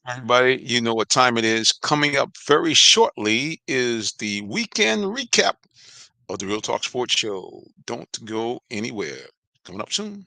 Everybody, you know what time it is. Coming up very shortly is the weekend recap of the Real Talk Sports Show. Don't go anywhere. Coming up soon.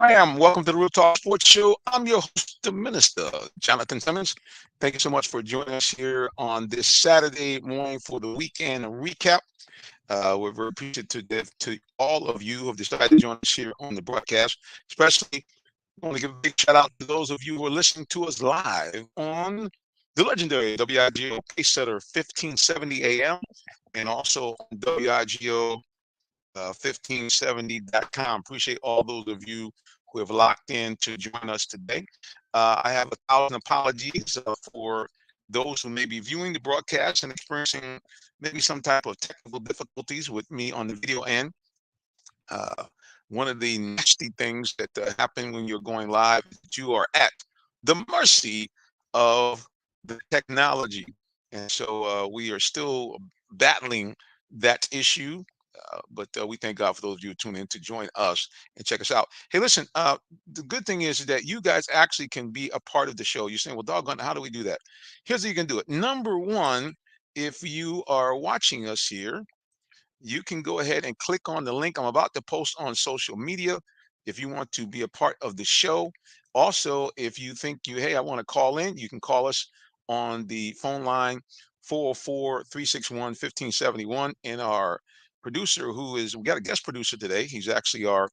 I am. Welcome to the Real Talk Sports Show. I'm your host, the Minister, Jonathan Simmons. Thank you so much for joining us here on this Saturday morning for the weekend recap. We're very appreciative to all of you who have decided to join us here on the broadcast. Especially, I want to give a big shout out to those of you who are listening to us live on the legendary WIGO Pacesetter 1570 AM and also on WIGO 1570.com. Appreciate all those of you who have locked in to join us today. I have 1,000 apologies for those who may be viewing the broadcast and experiencing maybe some type of technical difficulties with me on the video end. Uh, One of the nasty things that happen when you're going live is that you are at the mercy of the technology. And so we are still battling that issue. But we thank God for those of you who tune in to join us and check us out. Hey, listen, the good thing is that you guys actually can be a part of the show. You're saying, well, doggone, how do we do that? Here's how you can do it. Number one, if you are watching us here, you can go ahead and click on the link I'm about to post on social media if you want to be a part of the show. Also, if you think hey, I want to call in, you can call us on the phone line 404-361-1571. And our producer, we got a guest producer today. He's actually our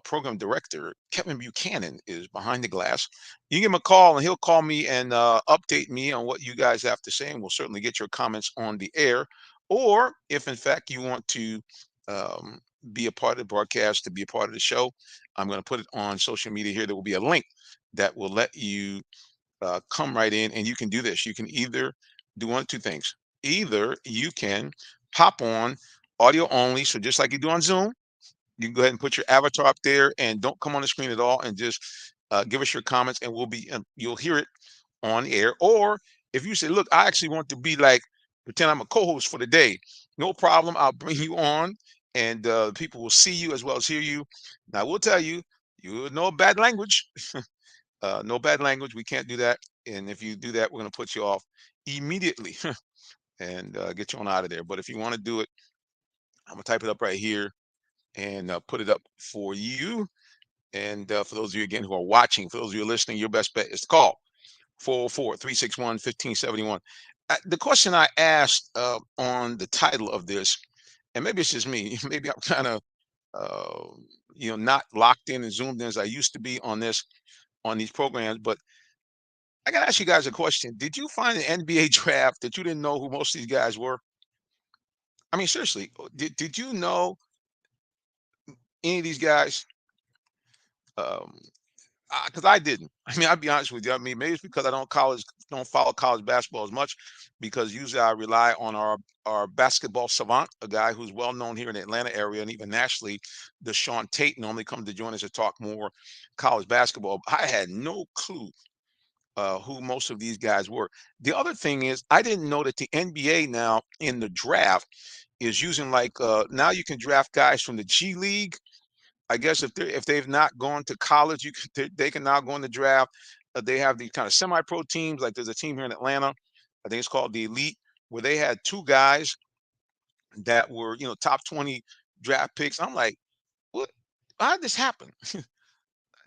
program director, Kevin Buchanan, is behind the glass. You can give him a call and he'll call me and update me on what you guys have to say. And we'll certainly get your comments on the air. Or if in fact you want to um, be a part of the broadcast, to be a part of the show, I'm going to put it on social media here. There will be a link that will let you come right in and you can do this. You can either do one of two things. Either you can hop on audio only. So just like you do on Zoom, you can go ahead and put your avatar up there and don't come on the screen at all and just give us your comments and you'll hear it on air. Or if you say, look, I actually want to be like, pretend I'm a co-host for the day, no problem. I'll bring you on and people will see you as well as hear you. Now, I will tell you, you know bad language. No bad language. We can't do that. And if you do that, we're going to put you off immediately and get you on out of there. But if you want to do it, I'm going to type it up right here and put it up for you. And for those of you, again, who are watching, for those of you listening, your best bet is to call 404-361-1571. The question I asked on the title of this, and maybe it's just me, maybe I'm kind of, uh, not locked in and zoomed in as I used to be on these programs, but I got to ask you guys a question. Did you find an NBA draft that you didn't know who most of these guys were? I mean, seriously, did you know any of these guys? Um, because I didn't. I mean, I'll be honest with you. I mean, maybe it's because I don't follow college basketball as much, because usually I rely on our basketball savant, a guy who's well known here in the Atlanta area and even nationally. Deshaun Tate normally comes to join us to talk more college basketball. I had no clue who most of these guys were. The other thing is, I didn't know that the NBA now in the draft is using now you can draft guys from the G League. I guess if they've not gone to college, they can now go in the draft. They have these kind of semi-pro teams. Like there's a team here in Atlanta, I think it's called the Elite, where they had two guys that were top 20 draft picks. I'm like, what? How did this happen?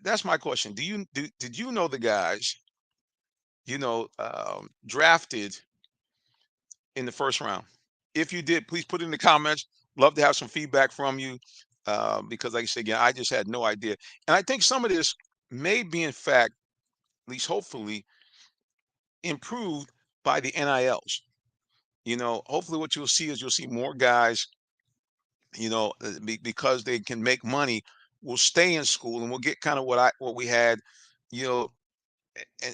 That's my question. Did you know the guys drafted in the first round? If you did, please put it in the comments. Love to have some feedback from you, because, like I said again, I just had no idea. And I think some of this may be, in fact, at least hopefully, improved by the NILs. Hopefully, what you'll see more guys, because they can make money, will stay in school, and we'll get kind of what we had, you know,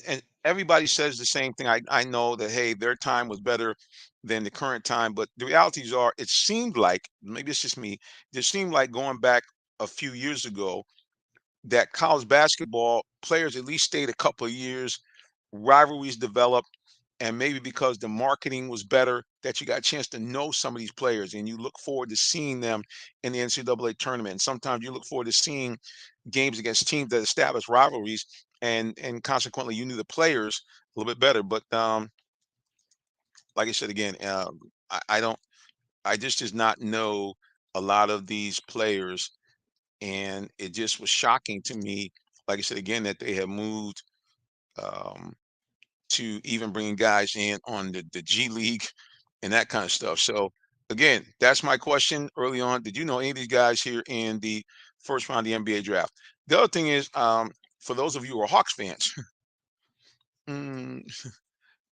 and everybody says the same thing. I know that, hey, their time was better than the current time, but the realities are, it seemed like, maybe it's just me, it seemed like going back a few years ago, that college basketball players at least stayed a couple of years, rivalries developed, and maybe because the marketing was better, that you got a chance to know some of these players, and you look forward to seeing them in the NCAA tournament. And sometimes you look forward to seeing games against teams that establish rivalries, and consequently you knew the players a little bit better. But like I said again, I don't, I just did not know a lot of these players, and it just was shocking to me. Like I said again, that they have moved, um, to even bringing guys in on the G League and that kind of stuff. So again, that's my question early on. Did you know any of these guys here in the first round of the NBA draft? The other thing is, for those of you who are Hawks fans, mm,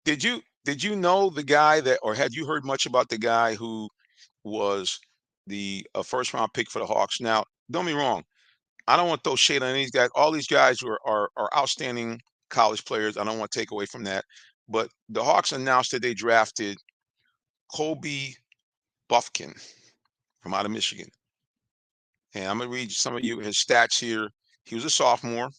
did you know the guy that, or had you heard much about the guy who was the first round pick for the Hawks? Now, don't be wrong. I don't want to throw shade on these guys. All these guys are outstanding college players. I don't want to take away from that. But the Hawks announced that they drafted Kobe Buffkin from out of Michigan. And I'm going to read some of you his stats here. He was a sophomore.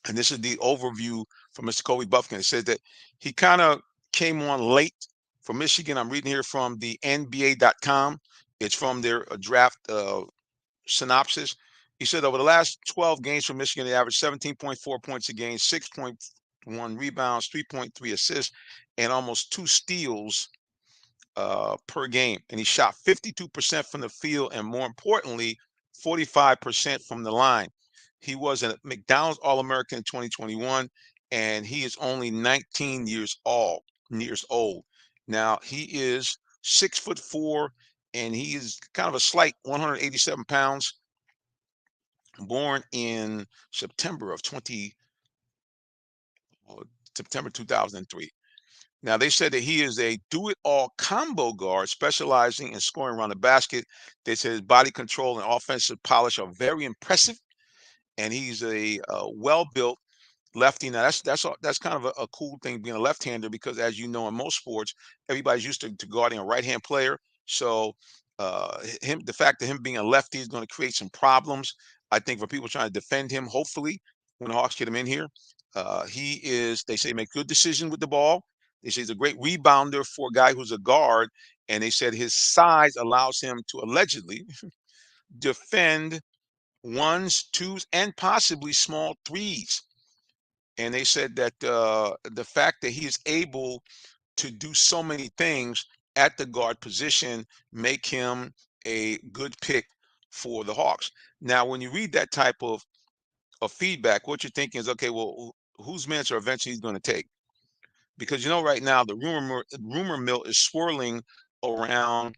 And this is the overview from Mr. Kobe Buffkin. It says that he kind of came on late for Michigan. I'm reading here from the NBA.com. It's from their draft synopsis. He said over the last 12 games for Michigan, they averaged 17.4 points a game, 6.1 rebounds, 3.3 assists, and almost 2 steals per game. And he shot 52% from the field, and more importantly, 45% from the line. He was a McDonald's All-American in 2021, and he is only 19 years old. Now he is 6'4", and he is kind of a slight 187 pounds. Born in September of 20, September 2003. Now, they said that he is a do-it-all combo guard specializing in scoring around the basket. They said his body control and offensive polish are very impressive, and he's a well-built lefty. Now, that's kind of a cool thing, being a left-hander, because as you know, in most sports, everybody's used to guarding a right-hand player. So the fact that him being a lefty is going to create some problems, I think, for people trying to defend him. Hopefully, when the Hawks get him in here, they say, make good decisions with the ball. They say he's a great rebounder for a guy who's a guard, and they said his size allows him to allegedly defend ones, twos, and possibly small threes. And they said that the fact that he is able to do so many things at the guard position make him a good pick for the Hawks. Now, when you read that type of feedback, what you're thinking is, okay, well, whose minutes are eventually he's going to take? Because right now the rumor mill is swirling around.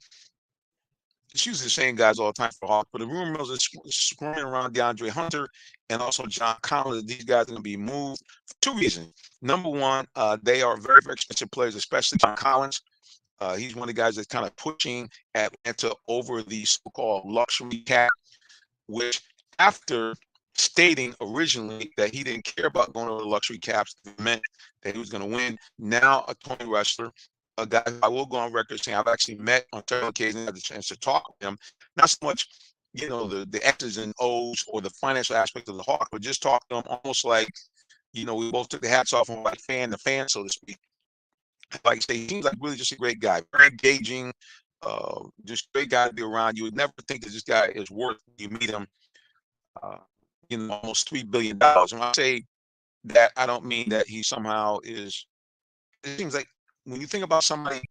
It's usually the same guys all the time for Hawks, but the rumor mill is swirling around DeAndre Hunter and also John Collins. These guys are going to be moved for two reasons. Number one, they are very, very expensive players, especially John Collins. He's one of the guys that's kind of pushing Atlanta over the so-called luxury cap, which after stating originally that he didn't care about going over the luxury caps. It meant that he was going to win. Now a Tony Wrestler, a guy who I will go on record saying I've actually met on several occasions, had the chance to talk with him. Not so much, the X's and O's or the financial aspect of the Hawk, but just talk to him almost like, we both took the hats off him, like fan to fan, so to speak. Like I say, he seems like really just a great guy, very engaging, just great guy to be around. You would never think that this guy is worth, you meet him, uh, almost $3 billion. And when I say that, I don't mean that he somehow is. It seems like when you think about somebody,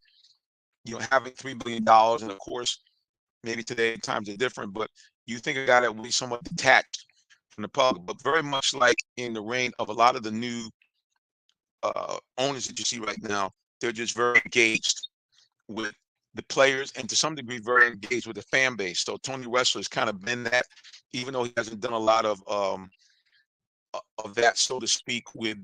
having $3 billion, and of course, maybe today times are different, but you think of a guy that will be somewhat detached from the public, but very much like in the reign of a lot of the new owners that you see right now, they're just very engaged with the players and to some degree very engaged with the fan base. So Tony Wrestler has kind of been that, even though he hasn't done a lot of that, so to speak, with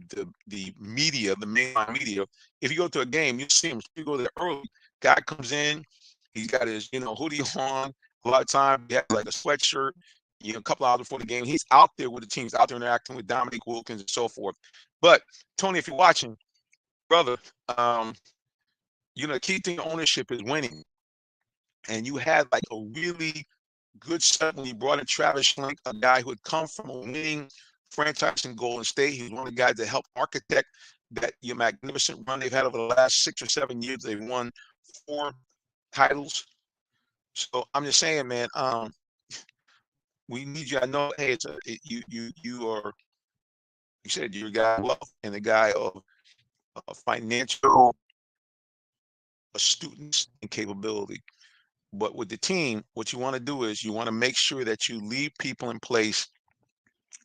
the media, the mainline media. If you go to a game, you see him. You go there early. Guy comes in, he's got his hoodie on. A lot of time, he has like a sweatshirt. A couple hours before the game, he's out there with the teams, out there interacting with Dominique Wilkins and so forth. But Tony, if you're watching, brother, the key thing to ownership is winning. And you had like a really good setup when you brought in Travis Schlenk, a guy who had come from a winning franchise in Golden State. He was one of the guys that helped architect that magnificent run they've had over the last 6 or 7 years. They've won 4 titles. So I'm just saying, man, we need you. I know, hey, you said you're a guy of love and a guy of financial astuteness and capability. But with the team, what you want to do is you want to make sure that you leave people in place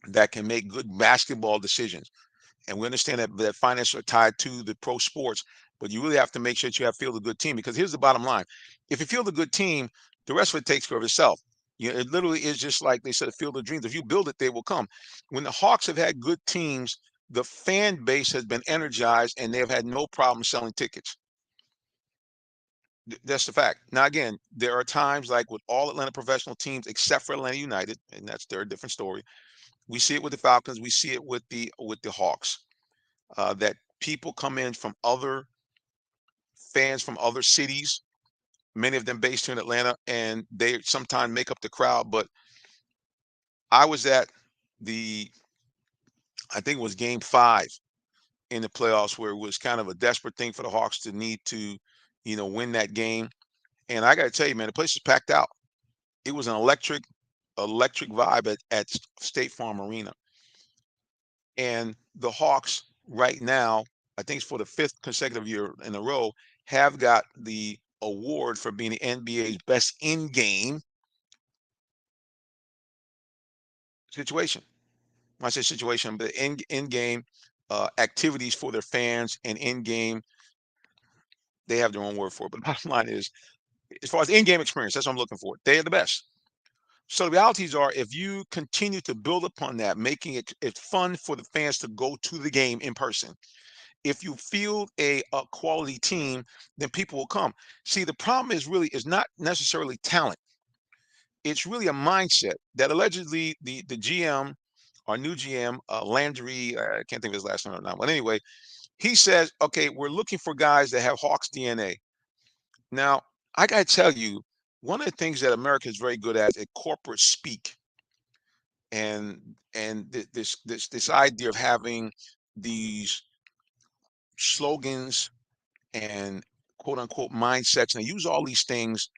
that can make good basketball decisions. And we understand that finances are tied to the pro sports, but you really have to make sure that you field a good team, because here's the bottom line. If you field a good team, the rest of it takes care of itself. It literally is just like they said, a field of dreams. If you build it, they will come. When the Hawks have had good teams, the fan base has been energized and they have had no problem selling tickets. That's the fact. Now, again, there are times like with all Atlanta professional teams, except for Atlanta United, and that's their different story. We see it with the Falcons. We see it with the Hawks. That people come in from other fans from other cities, many of them based here in Atlanta, and they sometimes make up the crowd. But I was at I think it was game 5 in the playoffs, where it was kind of a desperate thing for the Hawks to need to, win that game. And I got to tell you, man, the place was packed out. It was an electric vibe at State Farm Arena. And the Hawks right now, I think it's for the 5th consecutive year in a row, have got the award for being the NBA's best in-game situation. When I say situation, but in-game activities for their fans, and in-game, they have their own word for it. But the bottom line is, as far as in-game experience, that's what I'm looking for. They are the best. So the realities are, if you continue to build upon that, making it fun for the fans to go to the game in person, if you field a quality team, then people will come. See, the problem is not necessarily talent. It's really a mindset that allegedly the GM, our new GM, Landry, I can't think of his last name right now. But anyway, he says, okay, we're looking for guys that have Hawks DNA. Now, I got to tell you, one of the things that America is very good at is corporate speak, and this idea of having these slogans and quote unquote mindsets, and they use all these things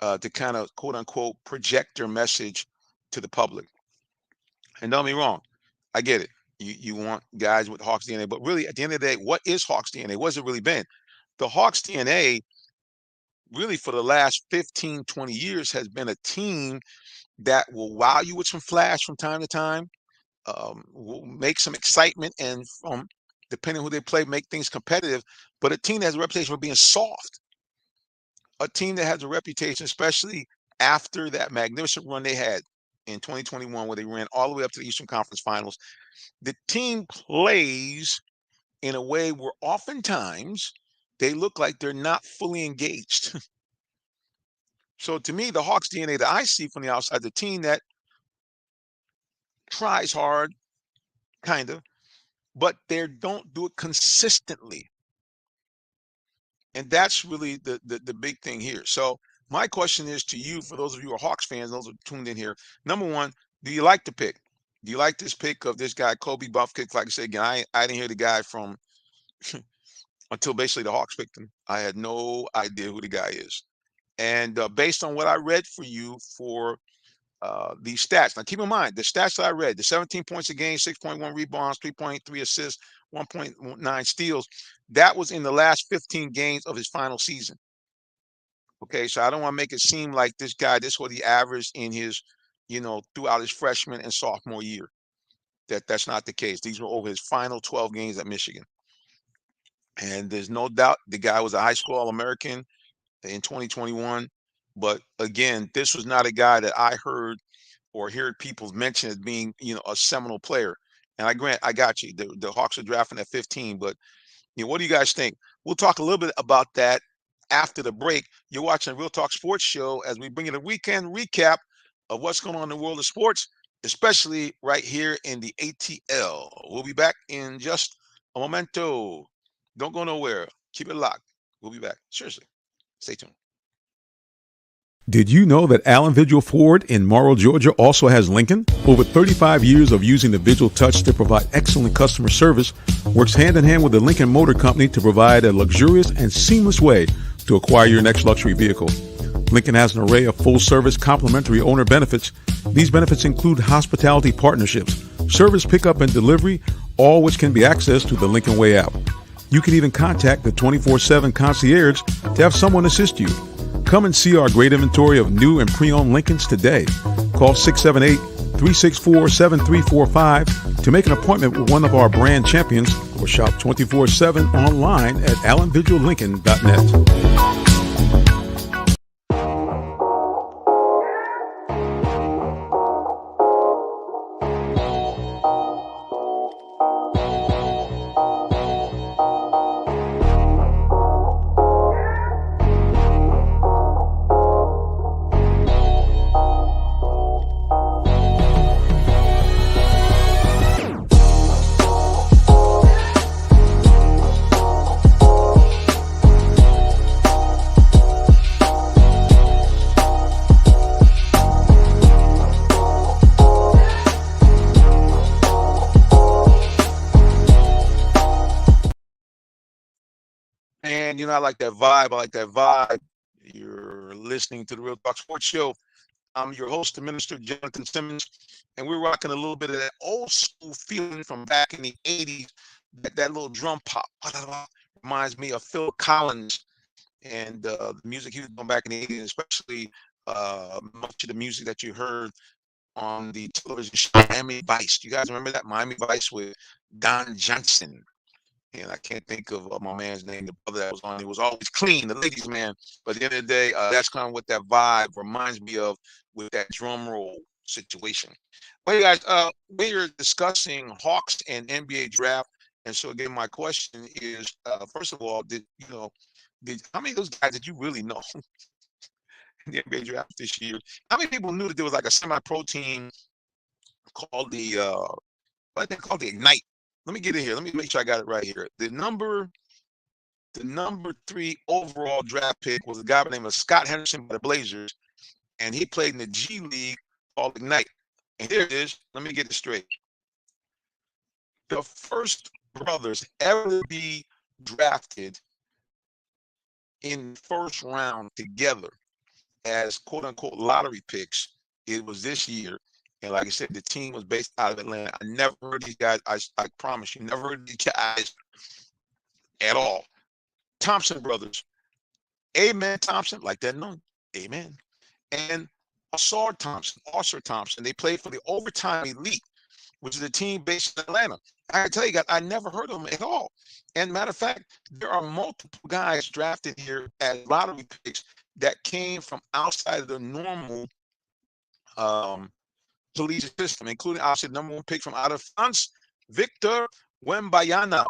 to kind of quote unquote project their message to the public. And don't be wrong, I get it. You want guys with Hawks DNA, but really at the end of the day, what is Hawks DNA? What's it really been? The Hawks DNA really for the last 15, 20 years has been a team that will wow you with some flash from time to time, will make some excitement, and from depending who they play, make things competitive. But a team that has a reputation for being soft, a team that has a reputation, especially after that magnificent run they had in 2021, where they ran all the way up to the Eastern Conference Finals. The team plays in a way where oftentimes they look like they're not fully engaged. So to me, the Hawks DNA that I see from the outside, the team that tries hard, kind of, but they don't do it consistently. And that's really the big thing here. So my question is to you, for those of you who are Hawks fans, those who are tuned in here. Number one, do you like the pick? Do you like this pick of this guy, Kobe Buffkick? Like I said again, I didn't hear the guy from until basically the Hawks picked him. I had no idea who the guy is. And based on what I read for you for these stats. Now, keep in mind, the stats that I read, the 17 points a game, 6.1 rebounds, 3.3 assists, 1.9 steals, that was in the last 15 games of his final season. Okay, so I don't want to make it seem like this guy, this is what he averaged in his, throughout his freshman and sophomore year. That's not the case. These were over his final 12 games at Michigan. And there's no doubt the guy was a high school All-American in 2021. But again, this was not a guy that I heard or hear people mention as being, a seminal player. And I got you. The Hawks are drafting at 15, but what do you guys think? We'll talk a little bit about that after the break. You're watching Real Talk Sports Show as we bring you the weekend recap of what's going on in the world of sports, especially right here in the ATL. We'll be back in just a momento. Don't go nowhere. Keep it locked. We'll be back. Seriously. Stay tuned. Did you know that Allen Vigil Ford in Morrow, Georgia also has Lincoln? Over 35 years of using the Vigil Touch to provide excellent customer service, works hand in hand with the Lincoln Motor Company to provide a luxurious and seamless way to acquire your next luxury vehicle. Lincoln has an array of full-service complimentary owner benefits. These benefits include hospitality partnerships, service pickup and delivery, all which can be accessed through the Lincoln Way app. You can even contact the 24/7 concierge to have someone assist you. Come and see our great inventory of new and pre-owned Lincolns today. Call 678-364-7345 to make an appointment with one of our brand champions or shop 24/7 online at allenvigillincoln.net. And I like that vibe. I like that vibe. You're listening to the Real Talk Sports Show. I'm your host, the Minister Jonathan Simmons, and we're rocking a little bit of that old school feeling from back in the 80s. That little drum pop reminds me of Phil Collins and the music he was doing back in the 80s, especially much of the music that you heard on the television show Miami Vice. You guys remember that? Miami Vice with Don Johnson. And I can't think of my man's name, the brother that was on. He was always clean, the ladies' man. But at the end of the day, that's kind of what that vibe reminds me of with that drum roll situation. Well, guys, we're discussing Hawks and NBA draft. And so again, my question is, first of all, how many of those guys did you really know in the NBA draft this year? How many people knew that there was like a semi-pro team called what they called the Ignite? Let me get in here. Let me make sure I got it right here. The number 3 overall draft pick was a guy by the name of Scott Henderson by the Blazers, and he played in the G League called Ignite. And here it is. Let me get it straight. The first brothers ever to be drafted in the first round together as quote-unquote lottery picks, it was this year. And like I said, the team was based out of Atlanta. I never heard these guys. I promise you, never heard these guys at all. Thompson brothers. Amen Thompson, like that known. Amen. And Ausar Thompson. They played for the Overtime Elite, which is a team based in Atlanta. I can tell you guys, I never heard of them at all. And matter of fact, there are multiple guys drafted here as lottery picks that came from outside of the normal collegiate system, including obviously the #1 pick from out of France, Victor Wembanyama.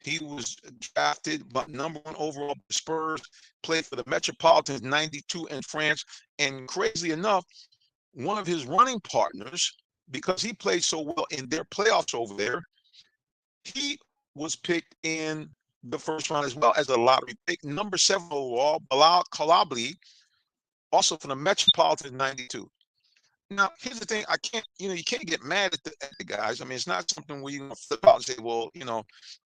He was drafted but #1 overall Spurs, played for the Metropolitans 92 in France. And crazy enough, one of his running partners because he played so well in their playoffs over there. He was picked in the first round as well as a lottery pick, number 7 overall. Bilal Kalabli, also from the Metropolitan 92. Now, here's the thing. You can't get mad at the guys. I mean, it's not something where you're going to flip out and say, well,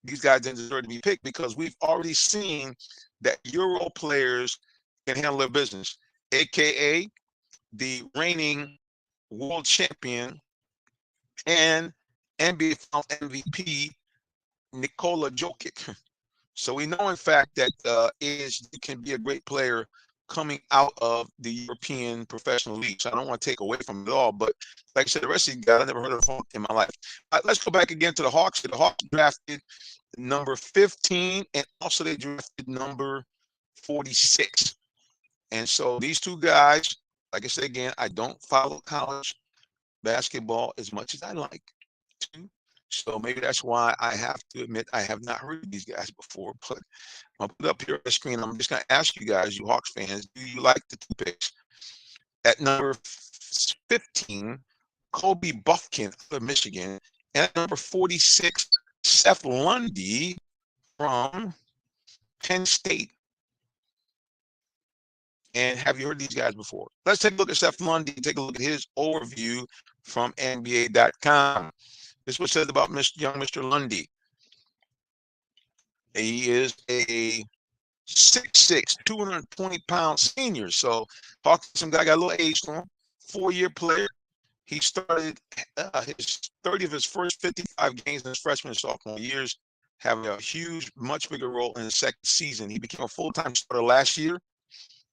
these guys didn't deserve to be picked, because we've already seen that Euro players can handle their business, AKA the reigning world champion and NBA Finals MVP, Nikola Jokic. So we know, in fact, that you can be a great player coming out of the European professional league. So I don't want to take away from it all. But like I said, the rest of these guys, I never heard of them in my life. Let's go back again to the Hawks. The Hawks drafted number 15, and also they drafted number 46. And so these two guys, like I said again, I don't follow college basketball as much as I like to. So maybe that's why I have to admit I have not heard of these guys before. But I'll put it up here on the screen. I'm just going to ask you guys, you Hawks fans, do you like the two picks? At number 15, Kobe Buffkin of Michigan. And at number 46, Seth Lundy from Penn State. And have you heard these guys before? Let's take a look at Seth Lundy and take a look at his overview from NBA.com. This is what it says about young Mr. Lundy. He is a 6'6", 220-pound senior. So talking to some guy, got a little age to him, 4-year player. He started his 30 of his first 55 games in his freshman and sophomore years, having a huge, much bigger role in his second season. He became a full-time starter last year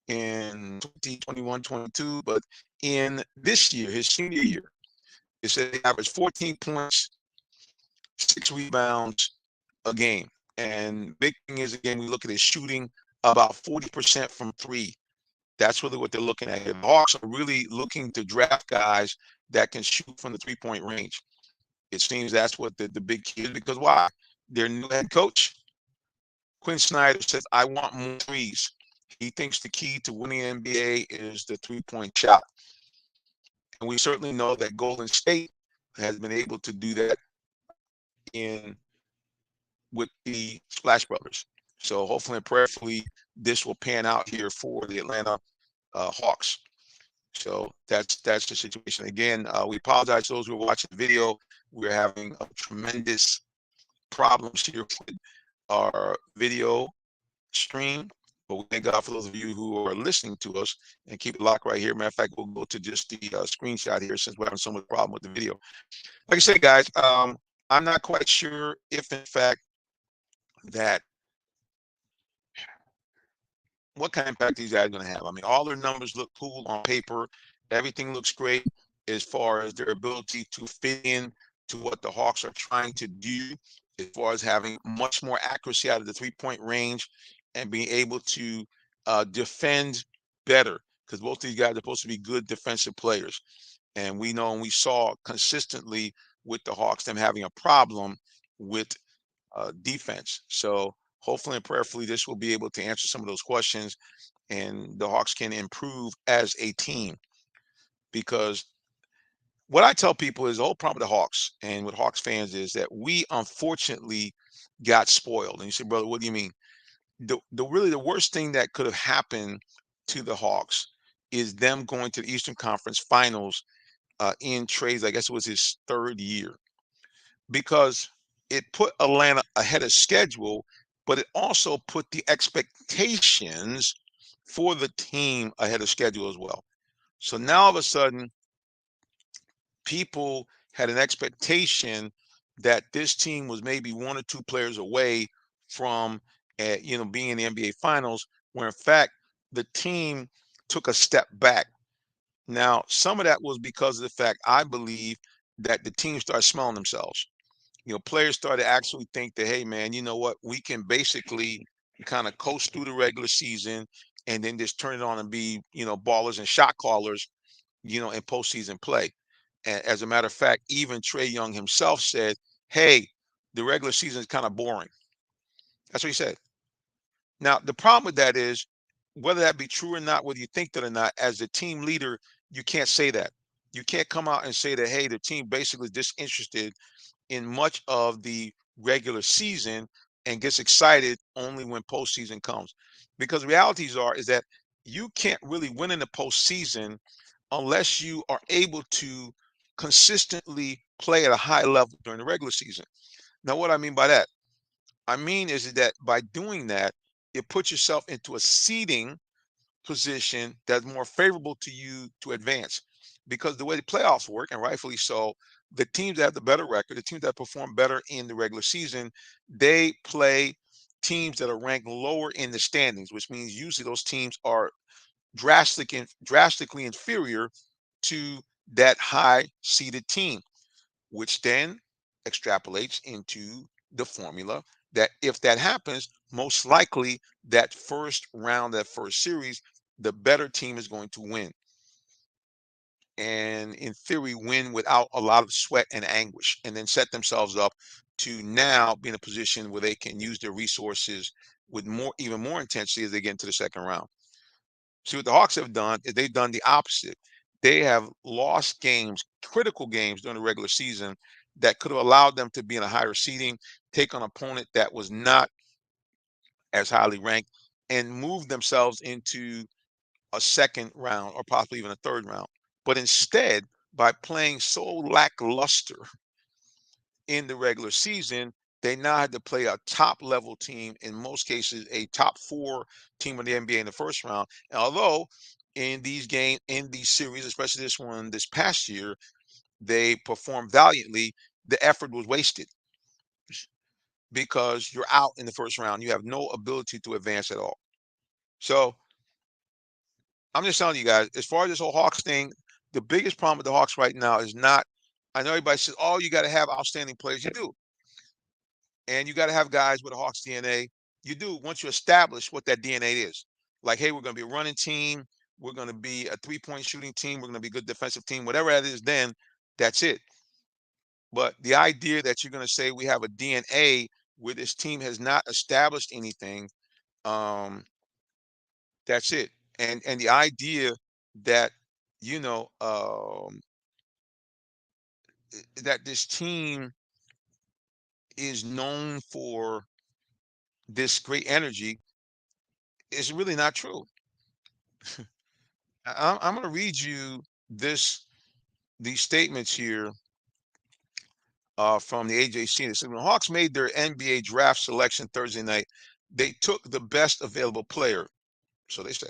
in 2021-22, but in this year, his senior year, it said he averaged 14 points, 6 rebounds a game. And big thing is, again, we look at his shooting, about 40% from 3. That's really what they're looking at here. The Hawks are really looking to draft guys that can shoot from the 3-point range. It seems that's what the big key is, because why? Their new head coach, Quinn Snyder, says, I want more threes. He thinks the key to winning the NBA is the 3-point shot. And we certainly know that Golden State has been able to do that with the Splash Brothers. So hopefully and prayerfully, this will pan out here for the Atlanta Hawks. So that's the situation. Again, we apologize to those who are watching the video. We're having tremendous problems here with our video stream, but we thank God for those of you who are listening to us, and keep it locked right here. Matter of fact, we'll go to just the screenshot here, since we're having so much problem with the video. Like I said, guys, I'm not quite sure if, in fact, that what kind of impact these guys are going to have. I mean, all their numbers look cool on paper. Everything looks great as far as their ability to fit in to what the Hawks are trying to do, as far as having much more accuracy out of the 3-point range and being able to defend better, because both of these guys are supposed to be good defensive players. And we know, and we saw consistently with the Hawks, them having a problem with defense. So hopefully and prayerfully, this will be able to answer some of those questions, and the Hawks can improve as a team. Because what I tell people is, the whole problem with the Hawks and with Hawks fans is that we unfortunately got spoiled. And you say, brother, what do you mean? Really the worst thing that could have happened to the Hawks is them going to the Eastern Conference Finals in trades. I guess it was his 3rd year, because it put Atlanta ahead of schedule, but it also put the expectations for the team ahead of schedule as well. So now all of a sudden, people had an expectation that this team was maybe 1 or 2 players away from, being in the NBA Finals, where in fact the team took a step back. Now, some of that was because of the fact, I believe, that the team started smelling themselves. Players started to actually think that, hey, man, you know what? We can basically kind of coast through the regular season and then just turn it on and be, ballers and shot callers, in postseason play. And as a matter of fact, even Trae Young himself said, hey, the regular season is kind of boring. That's what he said. Now, the problem with that is, whether that be true or not, whether you think that or not, as the team leader, you can't say that. You can't come out and say that, hey, the team basically is disinterested in much of the regular season and gets excited only when postseason comes. Because realities is that you can't really win in the postseason unless you are able to consistently play at a high level during the regular season. Now, what I mean by that, I mean is that by doing that, it puts yourself into a seeding position that's more favorable to you to advance. Because the way the playoffs work, and rightfully so, the teams that have the better record, the teams that perform better in the regular season, they play teams that are ranked lower in the standings, which means usually those teams are drastically inferior to that high seeded team, which then extrapolates into the formula that if that happens, most likely that first round, that first series, the better team is going to win. And in theory, win without a lot of sweat and anguish, and then set themselves up to now be in a position where they can use their resources with even more intensity as they get into the second round. See, what the Hawks have done is they've done the opposite. They have lost games, critical games during the regular season that could have allowed them to be in a higher seeding, take on an opponent that was not as highly ranked, and move themselves into a second round or possibly even a third round. But instead, by playing so lackluster in the regular season, they now had to play a top level team, in most cases, a top 4 team in the NBA in the first round. And although in these series, especially this one this past year, they performed valiantly, the effort was wasted because you're out in the first round. You have no ability to advance at all. So I'm just telling you guys, as far as this whole Hawks thing, the biggest problem with the Hawks right now is not. I know everybody says, "Oh, you got to have outstanding players." You do, and you got to have guys with a Hawks DNA. You do once you establish what that DNA is. Like, hey, we're going to be a running team. We're going to be a three-point shooting team. We're going to be a good defensive team. Whatever that is, then that's it. But the idea that you're going to say we have a DNA where this team has not established anything, um, that's it. And the idea that you know that this team is known for this great energy is really not true. I'm going to read you these statements here from the AJC. It says when Hawks made their NBA draft selection Thursday night, they took the best available player. So they say.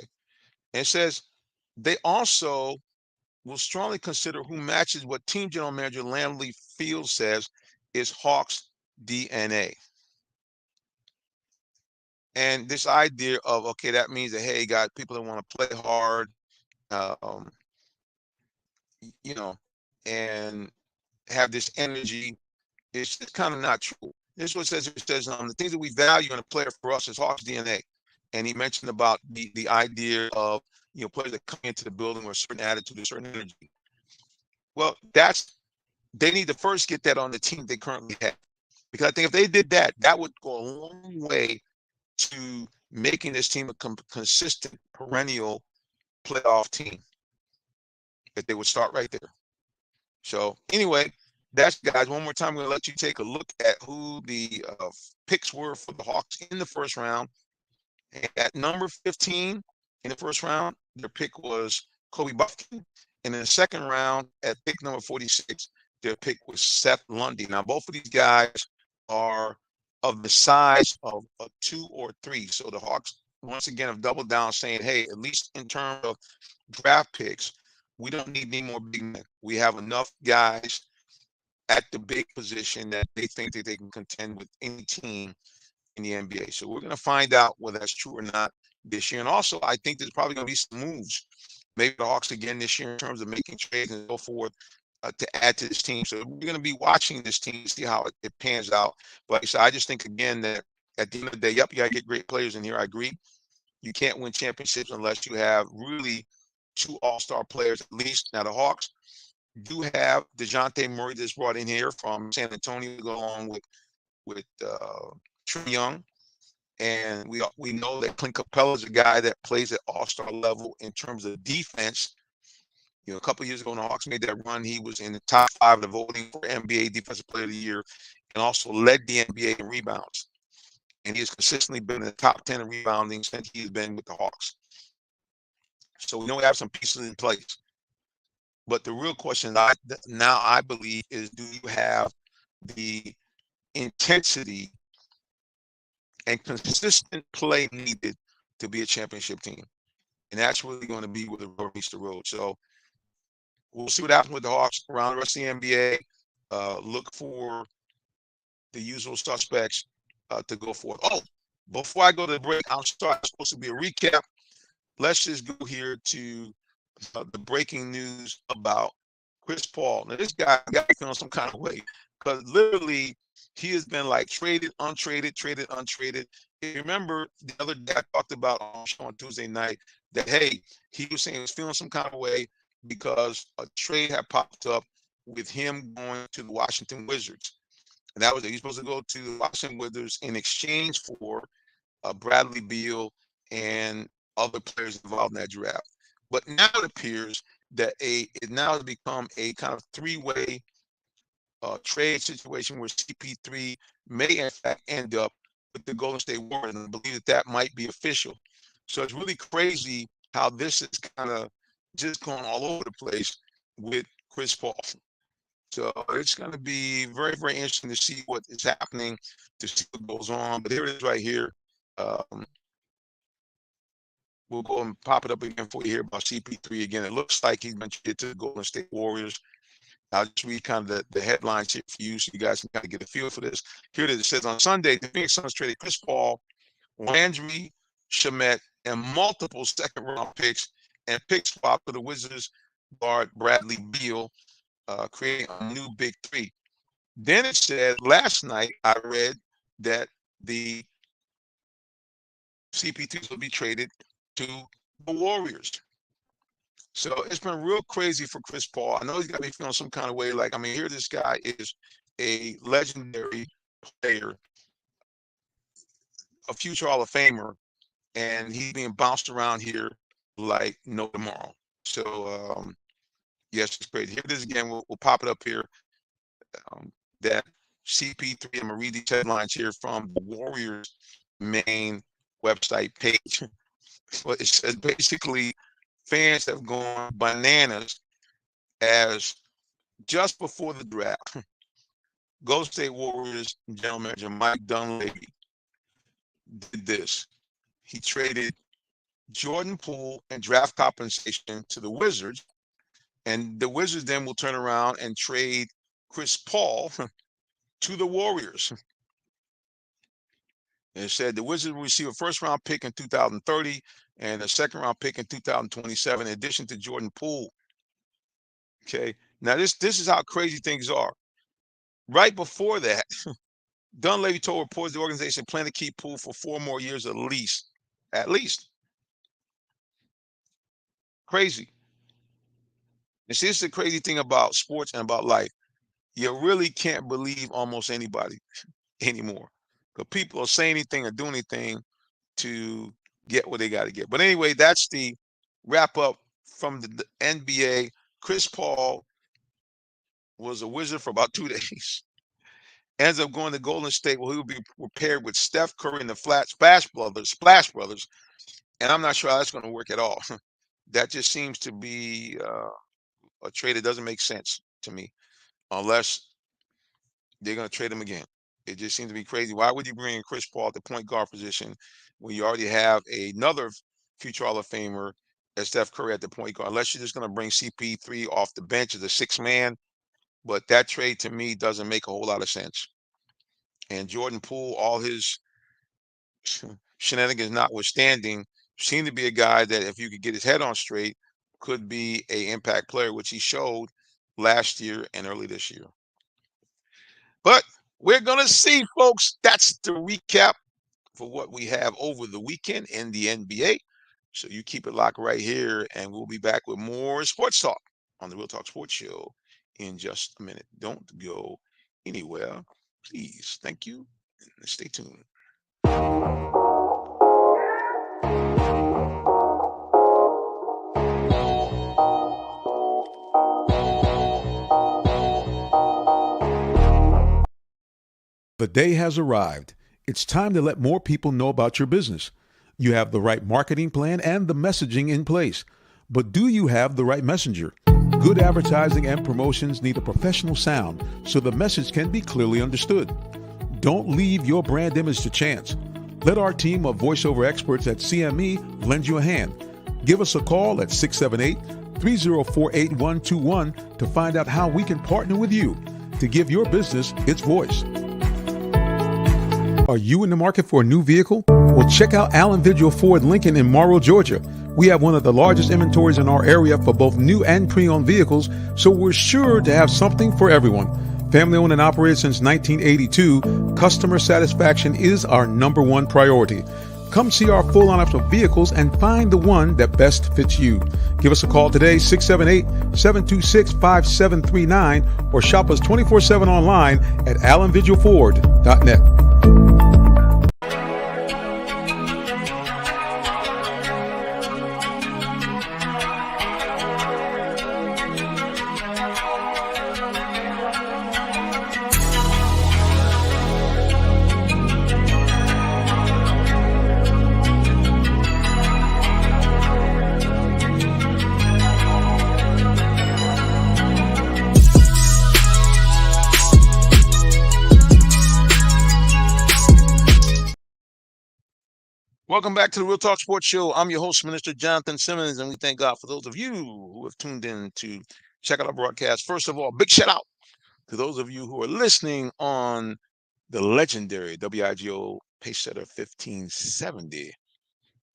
And it says they also will strongly consider who matches what team general manager Lamley Field says is Hawks DNA. And this idea of, okay, that means that, hey, got people that want to play hard, um, you know, and have this energy, it's just kind of not true. This is what it says, the things that we value in a player for us is Hawks DNA. And he mentioned about the idea of, players that come into the building with a certain attitude, a certain energy. Well, they need to first get that on the team they currently have. Because I think if they did that, that would go a long way to making this team a consistent, perennial playoff team. If they would start right there. So anyway, that's, guys, one more time, I'm going to let you take a look at who the picks were for the Hawks in the first round. And at number 15 in the first round, their pick was Kobe Buffkin. And in the second round, at pick number 46, their pick was Seth Lundy. Now, both of these guys are of the size of a 2 or 3. So the Hawks, once again, have doubled down saying, hey, at least in terms of draft picks, we don't need any more big men. We have enough guys at the big position that they think that they can contend with any team in the NBA. So we're going to find out whether that's true or not this year. And also, I think there's probably going to be some moves, maybe the Hawks again this year in terms of making trades and so forth to add to this team. So we're going to be watching this team to see how it pans out. But I just think, again, that at the end of the day, yep, you got to get great players in here. I agree. You can't win championships unless you have really 2 all-star players at least. Now, the Hawks do have DeJounte Murray that's brought in here from San Antonio to go along with Trae Young. And we know that Clint Capella is a guy that plays at all-star level in terms of defense. A couple of years ago when the Hawks made that run, he was in the top 5 of the voting for NBA Defensive Player of the Year and also led the NBA in rebounds. And he has consistently been in the top 10 in rebounding since he's been with the Hawks. So we know we have some pieces in place. But the real question I believe is, do you have the intensity and consistent play needed to be a championship team? And that's really going to be where the rubber meets the road. So we'll see what happens with the Hawks around the rest of the NBA. Look for the usual suspects to go forward. Oh, before I go to the break, I'm sorry, it's supposed to be a recap. Let's just go here to the breaking news about Chris Paul. Now, this guy got me feeling some kind of way because literally he has been like traded, untraded, traded, untraded. Remember the other day I talked about on the show on Tuesday night that, hey, he was saying he was feeling some kind of way because a trade had popped up with him going to the Washington Wizards. And that was it. He's supposed to go to the Washington Wizards in exchange for Bradley Beal and other players involved in that draft. But now it appears that it now has become a kind of three-way trade situation where CP3 may in fact end up with the Golden State Warriors, and I believe that might be official. So it's really crazy how this is kind of just going all over the place with Chris Paul. So it's going to be very, very interesting to see what is happening, to see what goes on. But here it is right here. We'll go and pop it up again for you here about CP3 again. It looks like he's been traded to the Golden State Warriors. I'll just read kind of the headlines here for you so you guys can kind of get a feel for this. Here it is. It says on Sunday, the Phoenix Suns traded Chris Paul, Landry Shamet, and multiple second-round picks and pick swap for the Wizards guard Bradley Beal, creating a new big three. Then it said last night I read that the CP3s will be traded to the Warriors. So it's been real crazy for Chris Paul. I know he's got to be feeling some kind of way. Like, I mean, here this guy is a legendary player, a future Hall of Famer, and he's being bounced around here like no tomorrow. So, yes, it's crazy. Here it is again. We'll pop it up here. That CP3, I'm going to read these headlines here from the Warriors' main website page. Well, it says basically fans have gone bananas as just before the draft, Golden State Warriors general manager Mike Dunleavy did this. He traded Jordan Poole and draft compensation to the Wizards, and the Wizards then will turn around and trade Chris Paul to the Warriors. It said the Wizards will receive a first-round pick in 2030 and a second-round pick in 2027, in addition to Jordan Poole. Okay, now this is how crazy things are. Right before that, Dunleavy told reporters the organization planned to keep Poole for 4 more years at least. At least. Crazy. And see, this is the crazy thing about sports and about life. You really can't believe almost anybody anymore. Because people will say anything or do anything to get what they got to get. But anyway, that's the wrap up from the NBA. Chris Paul was a Wizard for about 2 days. Ends up going to Golden State, where he will be paired with Steph Curry and the Splash Brothers. And I'm not sure how that's going to work at all. That just seems to be a trade that doesn't make sense to me, unless they're going to trade him again. It just seems to be crazy. Why would you bring in Chris Paul at the point guard position when you already have another future Hall of Famer as Steph Curry at the point guard? Unless you're just going to bring CP3 off the bench as a 6th man. But that trade to me doesn't make a whole lot of sense. And Jordan Poole, all his shenanigans notwithstanding, seemed to be a guy that if you could get his head on straight, could be an impact player, which he showed last year and early this year. But we're going to see, folks. That's the recap for what we have over the weekend in the NBA. So you keep it locked right here, and we'll be back with more sports talk on the Real Talk Sports Show in just a minute. Don't go anywhere, please. Thank you, and stay tuned. The day has arrived. It's time to let more people know about your business. You have the right marketing plan and the messaging in place. But do you have the right messenger? Good advertising and promotions need a professional sound so the message can be clearly understood. Don't leave your brand image to chance. Let our team of voiceover experts at CME lend you a hand. Give us a call at 678-304-8121 to find out how we can partner with you to give your business its voice. Are you in the market for a new vehicle? Well, check out Allen Vigil Ford Lincoln in Morrow, Georgia. We have one of the largest inventories in our area for both new and pre-owned vehicles, so we're sure to have something for everyone. Family owned and operated since 1982, customer satisfaction is our number one priority. Come see our full lineup of vehicles and find the one that best fits you. Give us a call today, 678-726-5739, or shop us 24/7 online at allenvigilford.net. Welcome back to the Real Talk Sports Show. I'm your host, Minister Jonathan Simmons, and we thank God for those of you who have tuned in to check out our broadcast. First of all, big shout out to those of you who are listening on the legendary WIGO Pacesetter 1570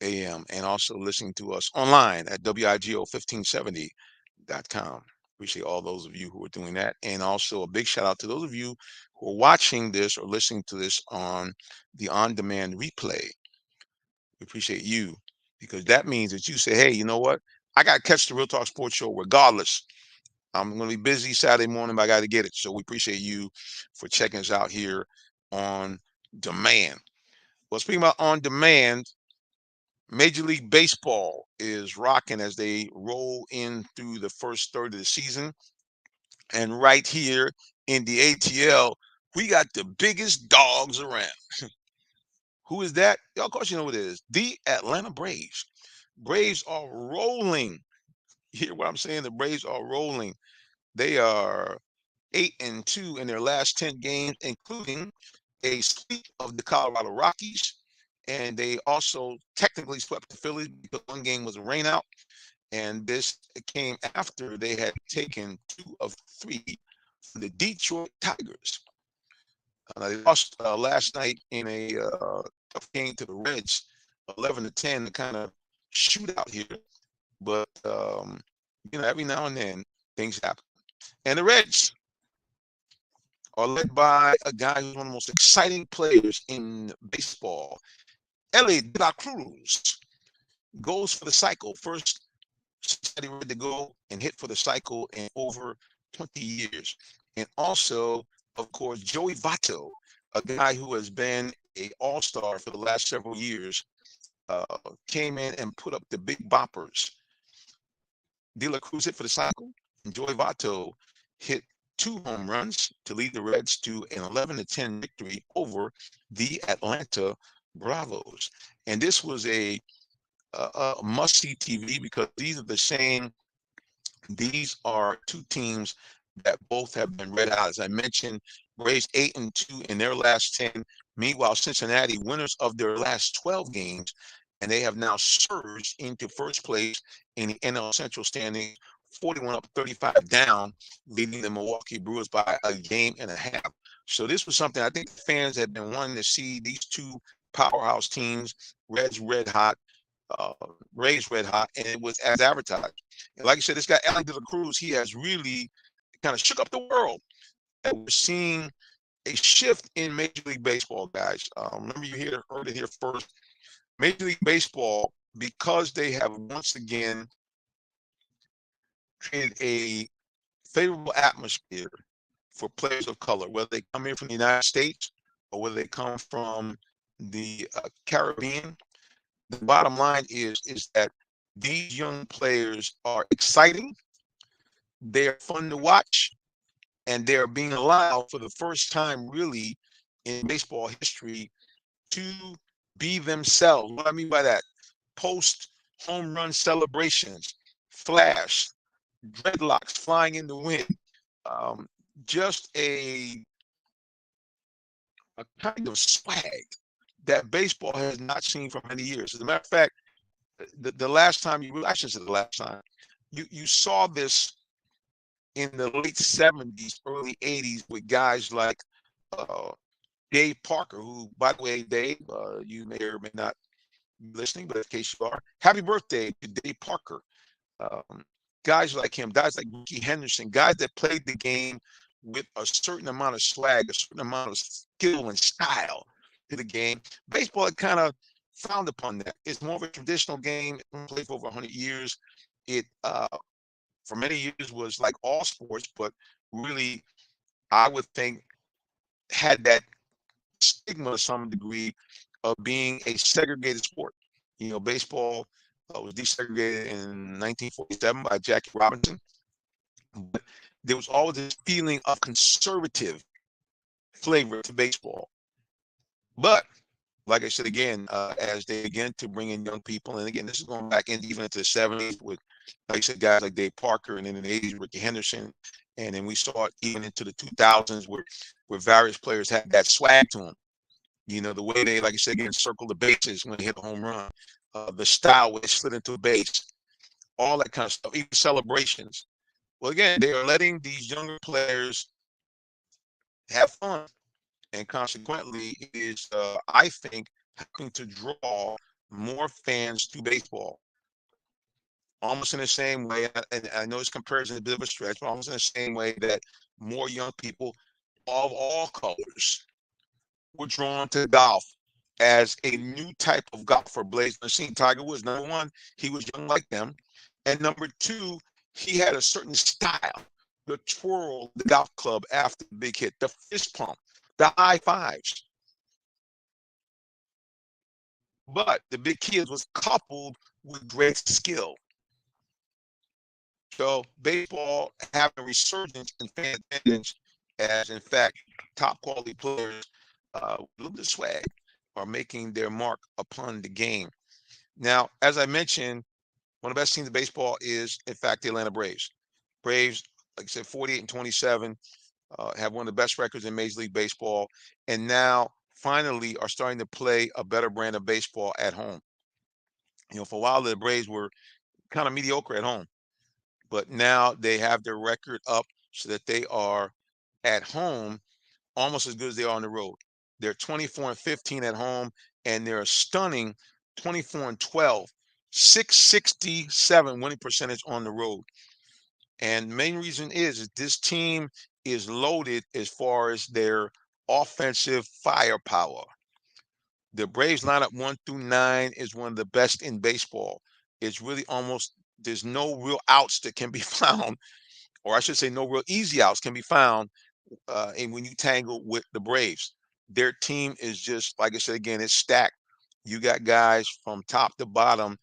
AM and also listening to us online at WIGO1570.com. Appreciate all those of you who are doing that. And also a big shout out to those of you who are watching this or listening to this on the on-demand replay. We appreciate you because that means that you say, hey, you know what? I got to catch the Real Talk Sports Show regardless. I'm going to be busy Saturday morning, but I got to get it. So we appreciate you for checking us out here on demand. Well, speaking about on demand, Major League Baseball is rocking as they roll in through the first third of the season. And right here in the ATL, we got the biggest dogs around. Who is that? Of course, you know what it is. The Atlanta Braves. Braves are rolling. You hear what I'm saying? The Braves are rolling. They are 8-2 in their last 10 games, including a sweep of the Colorado Rockies. And they also technically swept the Phillies because one game was a rainout. And this came after they had taken 2 of 3 from the Detroit Tigers. They lost last night in a tough game to the Reds, 11-10, the kind of shootout here. But every now and then things happen. And the Reds are led by a guy who's one of the most exciting players in baseball. Elly De La Cruz goes for the cycle. First Cincinnati Red to go and hit for the cycle in over 20 years. And also, of course, Joey Votto, a guy who has been an all-star for the last several years, came in and put up the big boppers. De La Cruz hit for the cycle, and Joey Votto hit 2 home runs to lead the Reds to an 11-10 victory over the Atlanta Bravos. And this was a must-see TV because these are 2 teams that both have been red hot. As I mentioned, Braves 8-2 in their last 10. Meanwhile, Cincinnati, winners of their last 12 games, and they have now surged into first place in the NL Central standing, 41 up, 35 down, leading the Milwaukee Brewers by a game and a half. So this was something I think the fans have been wanting to see, these 2 powerhouse teams, Reds red hot, Braves red hot, and it was as advertised. And like I said, this guy, Elly De La Cruz, he has really kind of shook up the world. And we're seeing a shift in Major League Baseball, guys. Remember, you heard it here first. Major League Baseball, because they have once again created a favorable atmosphere for players of color, whether they come in from the United States or whether they come from the Caribbean. The bottom line is that these young players are exciting, they're fun to watch, and they're being allowed for the first time really in baseball history to be themselves. What I mean by that, post home run celebrations, flash, dreadlocks flying in the wind, um, just a kind of swag that baseball has not seen for many years. As a matter of fact, the last time I should say the last time, you saw this in the late 70s, early 80s with guys like uh, Dave Parker, who, by the way, Dave, you may or may not be listening, but in case you are, happy birthday to Dave Parker. Um, Guys like him, guys like Ricky Henderson, guys that played the game with a certain amount of swag, a certain amount of skill and style to the game. Baseball had kind of frowned upon that. It's more of a traditional game. It's been played for over 100 years. It, for many years, was like all sports, but really, I would think, had that stigma to some degree of being a segregated sport. Baseball was desegregated in 1947 by Jackie Robinson, but there was always this feeling of conservative flavor to baseball. But like I said again, as they begin to bring in young people, and again, this is going back even into the 70s with, like I said, guys like Dave Parker, and then in the 80s, Ricky Henderson, and then we saw it even into the 2000s where various players had that swag to them. The way they, like I said again, circle the bases when they hit a home run, the style where they slid into a base, all that kind of stuff, even celebrations. Well, again, they are letting these younger players have fun, and consequently, it is, I think, helping to draw more fans to baseball. Almost in the same way, and I know this comparison is a bit of a stretch, but almost in the same way that more young people of all colors were drawn to golf as a new type of golfer. Blaze Machine Tiger Woods, number one, he was young like them. And number two, he had a certain style, the twirl, the golf club after the big hit, the fist pump, the high fives. But the big key was coupled with great skill. So baseball having a resurgence in fan attendance, as in fact, top quality players with a little bit of swag are making their mark upon the game. Now, as I mentioned, one of the best teams in baseball is, in fact, the Atlanta Braves. Braves, like I said, 48-27, have one of the best records in Major League Baseball, and now finally are starting to play a better brand of baseball at home. For a while, the Braves were kind of mediocre at home, but now they have their record up so that they are at home almost as good as they are on the road. They're 24-15 at home, and they're a stunning 24-12, 667 winning percentage on the road. And the main reason is this team is loaded as far as their offensive firepower. The Braves lineup 1 through 9 is one of the best in baseball. It's really almost, there's no real outs that can be found, or I should say no real easy outs can be found and when you tangle with the Braves. Their team is just, like I said again, it's stacked. You got guys from top to bottom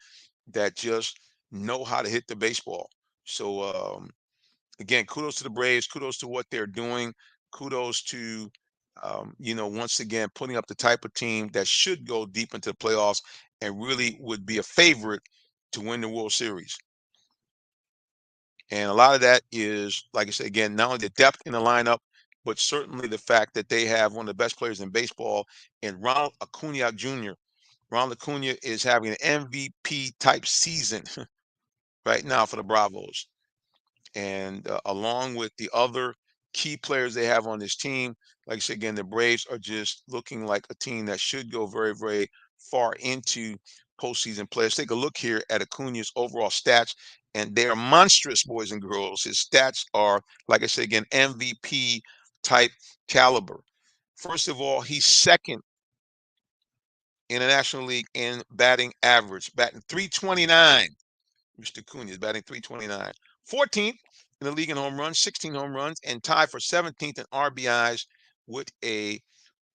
that just know how to hit the baseball. So again, kudos to the Braves, kudos to what they're doing, kudos to once again putting up the type of team that should go deep into the playoffs and really would be a favorite to win the World Series. And a lot of that is, like I said again, not only the depth in the lineup, but certainly the fact that they have one of the best players in baseball in Ronald Acuna Jr. Ronald Acuna is having an MVP type season right now for the Bravos. And along with the other key players they have on this team, like I said again, the Braves are just looking like a team that should go very, very far into postseason play. Let's take a look here at Acuna's overall stats, and they are monstrous, boys and girls. His stats are, like I said again, MVP type caliber. First of all, he's second in the National League in batting average, batting 329. Mr. Acuna is batting 329. 14th in the league in home runs, 16 home runs, and tied for 17th in RBIs with a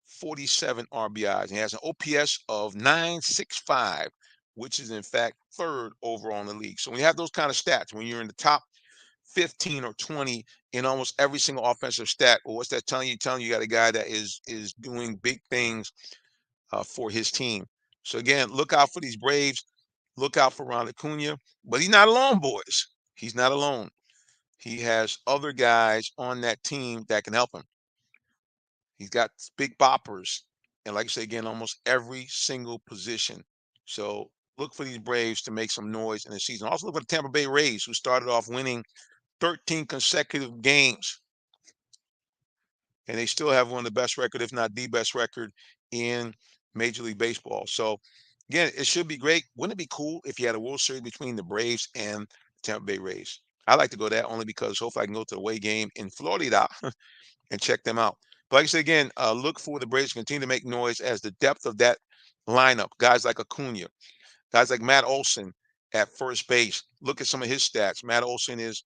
47 RBIs. He has an OPS of 965, which is in fact third overall in the league. So when you have those kind of stats, when you're in the top 15 or 20 in almost every single offensive stat. Well, what's that telling you? Telling you got a guy that is doing big things for his team. So again, look out for these Braves. Look out for Ron Acuna. But he's not alone, boys. He's not alone. He has other guys on that team that can help him. He's got big boppers. And like I say again, almost every single position. So look for these Braves to make some noise in the season. Also look for the Tampa Bay Rays, who started off winning 13 consecutive games. And they still have one of the best record, if not the best record, in Major League Baseball. So again, it should be great. Wouldn't it be cool if you had a World Series between the Braves and the Tampa Bay Rays? I like to go that only because hopefully I can go to the away game in Florida and check them out. But like I said again, look for the Braves to continue to make noise as the depth of that lineup, guys like Acuna, guys like Matt Olson at first base. Look at some of his stats. Matt Olson is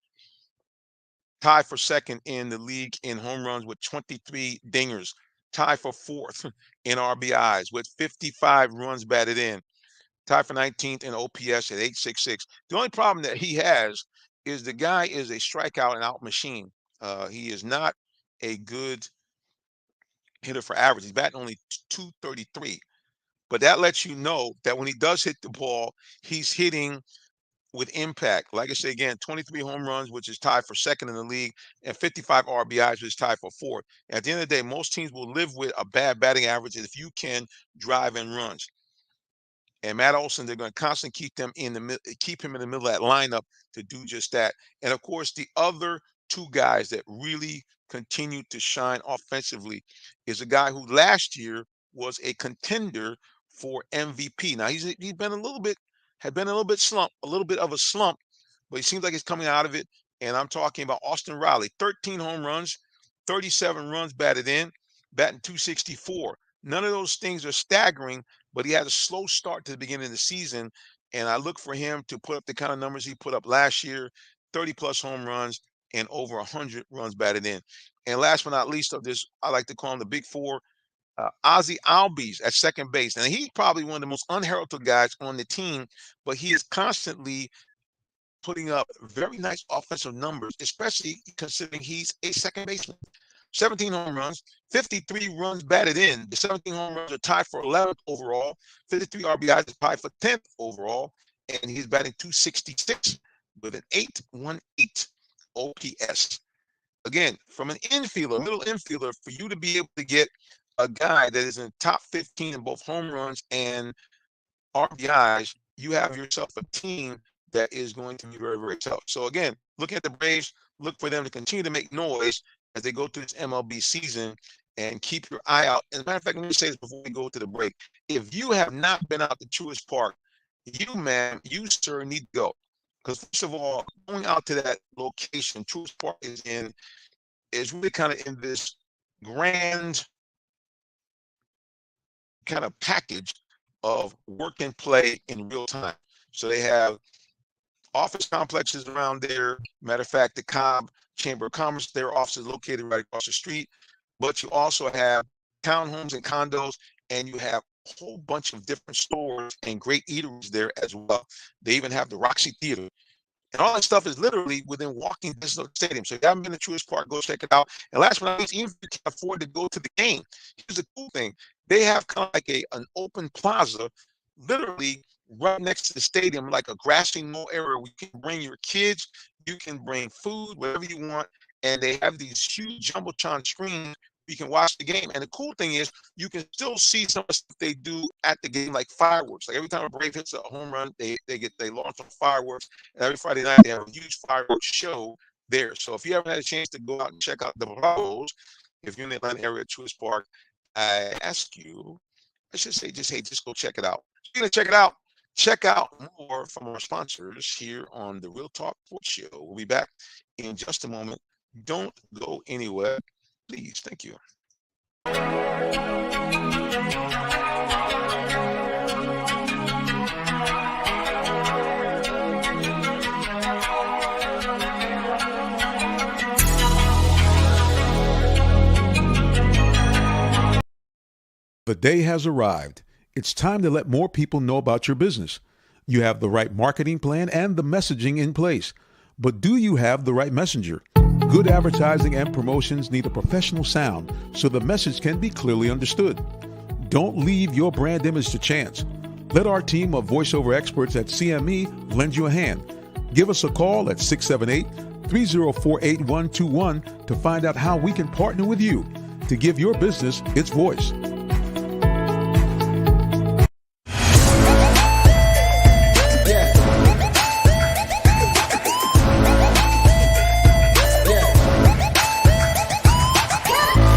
tied for second in the league in home runs with 23 dingers, tied for fourth in RBIs with 55 runs batted in, tied for 19th in OPS at 866. The only problem that he has is the guy is a strikeout and out machine. He is not a good hitter for average. He's batting only 233. But that lets you know that when he does hit the ball, he's hitting with impact. Like I say again, 23 home runs, which is tied for second in the league, and 55 RBIs, which is tied for fourth. At the end of the day, most teams will live with a bad batting average if you can drive in runs. And Matt Olson, they're going to constantly keep him in the middle of that lineup to do just that. And of course, the other two guys that really continue to shine offensively is a guy who last year was a contender for MVP. Now he's been a little bit a little bit of a slump, but he seems like he's coming out of it. And I'm talking about Austin Riley, 13 home runs, 37 runs batted in, batting 264. None of those things are staggering, but he had a slow start to the beginning of the season. And I look for him to put up the kind of numbers he put up last year, 30 plus home runs and over 100 runs batted in. And last but not least of this, I like to call him the big four, Ozzie Albies at second base. And he's probably one of the most unheralded guys on the team, but he is constantly putting up very nice offensive numbers, especially considering he's a second baseman. 17 home runs, 53 runs batted in. The 17 home runs are tied for 11th overall. 53 RBIs is tied for 10th overall. And he's batting 266 with an 818 OPS. Again, from an infielder, middle infielder, for you to be able to get a guy that is in top 15 in both home runs and RBIs, you have yourself a team that is going to be very, very tough. So again, looking at the Braves, look for them to continue to make noise as they go through this MLB season, and keep your eye out. As a matter of fact, let me say this before we go to the break. If you have not been out to Truist Park, you, sir, need to go. Because first of all, going out to that location, Truist Park is really kind of in this grand kind of package of work and play in real time. So they have office complexes around there. Matter of fact, the Cobb Chamber of Commerce, their office is located right across the street. But you also have townhomes and condos, and you have a whole bunch of different stores and great eateries there as well. They even have the Roxy Theater. And all that stuff is literally within walking distance of the stadium. So if you haven't been to Truist Park, go check it out. And last but not least, even if you can't afford to go to the game, here's the cool thing. They have kind of like an open plaza, literally right next to the stadium, like a grassy knoll area where you can bring your kids, you can bring food, whatever you want. And they have these huge Jumbotron screens you can watch the game. And the cool thing is you can still see some of the stuff they do at the game, like fireworks. Like every time a Brave hits a home run, they launch some fireworks. And every Friday night they have a huge fireworks show there. So if you haven't had a chance to go out and check out the Bravos, if you're in the Atlanta area at Truist Park, I ask you, I should say, just go check it out. You're gonna check it out. Check out more from our sponsors here on the Real Talk Sports Show. We'll be back in just a moment. Don't go anywhere, please. Thank you. The day has arrived. It's time to let more people know about your business. You have the right marketing plan and the messaging in place. But do you have the right messenger? Good advertising and promotions need a professional sound so the message can be clearly understood. Don't leave your brand image to chance. Let our team of voiceover experts at CME lend you a hand. Give us a call at 678-304-8121 to find out how we can partner with you to give your business its voice.